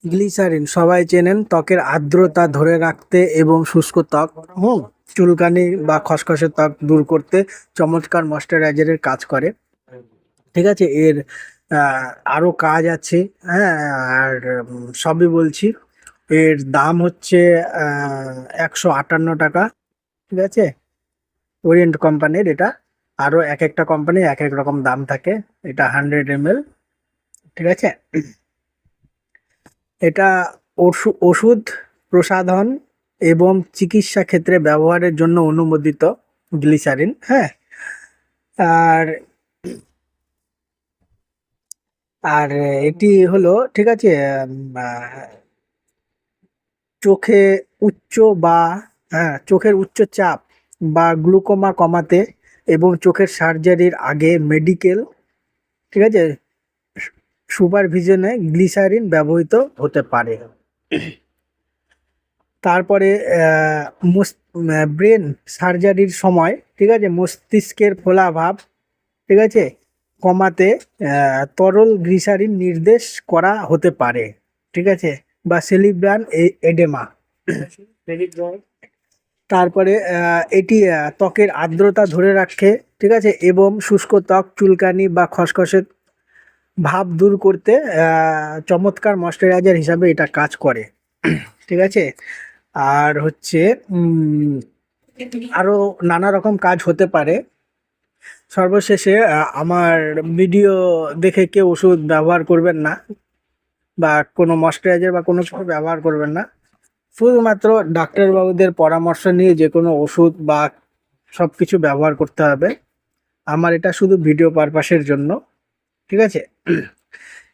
Glycerine সবাই চেনেন ত্বকের আর্দ্রতা ধরে রাখতে এবং শুষ্ক ত্বক চুলকানি বা খসখসে ত্বক দূর করতে চমৎকার ময়শ্চারাইজারের কাজ করে। ঠিক আছে, এর আরো কাজ আছে। হ্যাঁ, আর সবই বলছি। এর দাম হচ্ছে 158 টাকা। ঠিক আছে, ওরিয়েন্ট কোম্পানির এটা। আরো এক একটা কোম্পানি এক এক রকম দাম থাকে। এটা 100 ml। ঠিক আছে, এটা ওষুধ প্রসাধন এবং চিকিৎসা ক্ষেত্রে ব্যবহারের জন্য অনুমোদিত গ্লিসারিন। হ্যাঁ, আর আর এটি হলো, ঠিক আছে, চোখে উচ্চ বা চোখের উচ্চ চাপ বা গ্লুকোমা কমাতে এবং চোখের সার্জারির আগে মেডিকেল, ঠিক আছে, সুপারভিশনে গ্লিসারিন ব্যবহৃত হতে পারে। তারপরে ব্রেন সার্জারির সময়, ঠিক আছে, মস্তিষ্কের ফোলাভাব, ঠিক আছে, কমাতে তরল গ্লিসারিন নির্দেশ করা হতে পারে। ঠিক আছে, বা সেরিব্রাল এডেমা। তারপরে এটি ত্বকের আর্দ্রতা ধরে রাখে, ঠিক আছে, এবং শুষ্ক ত্বক, চুলকানি বা খসখসে ভাব দূর করতে চমৎকার ময়শ্চারাইজার হিসাবে এটা কাজ করে। ঠিক আছে, আর হচ্ছে আরো নানা রকম কাজ হতে পারে। সর্বশেষে আমার ভিডিও দেখে কেউ ওষুধ ব্যবহার করবেন না, বা কোনো ময়শ্চারাইজার বা কোনো কিছু ব্যবহার করবেন না। শুধুমাত্র ডাক্তারবাবুদের পরামর্শ নিয়ে যে কোনো ওষুধ বা সব কিছু ব্যবহার করতে হবে। আমার এটা শুধু ভিডিও পারপাসের জন্য। ঠিক আছে,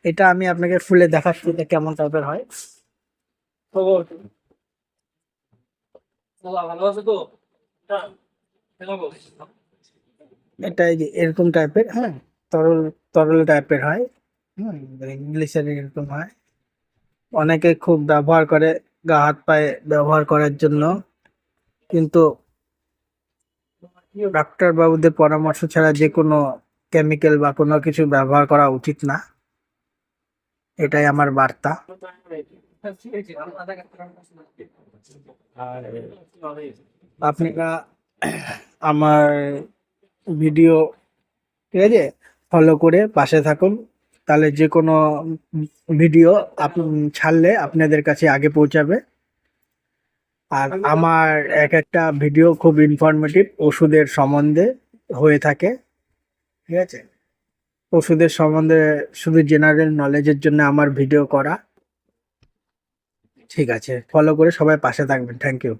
এটা আমি আপনাকে ফুলে দেখাচ্ছি এটা কেমন টাইপের হয়। এটা এই যে এরকম টাইপের, হ্যাঁ, তরল তরল টাইপের হয়। ইংলিশের এরকম হয়। অনেকে খুব ব্যবহার করে গা হাত পায়ে ব্যবহার করার জন্য, কিন্তু ডাক্তার বাবুদের পরামর্শ ছাড়া যে কোনো কেমিক্যাল বা কোনো কিছু ব্যবহার করা উচিত না। এটাই আমার বার্তা। আপনারা আমার ভিডিও, ঠিক আছে, ফলো করে পাশে থাকুন, তাহলে যে কোনো ভিডিও ছাড়লে আপনাদের কাছে আগে পৌঁছাবে। আর আমার এক একটা ভিডিও খুব ইনফরমেটিভ ওষুধের সম্বন্ধে হয়ে থাকে। ঠিক আছে, ওষুধের সম্বন্ধে শুধু জেনারেল নলেজের জন্য আমার ভিডিও করা। ঠিক আছে, ফলো করে সবাই পাশে থাকবেন। Thank you.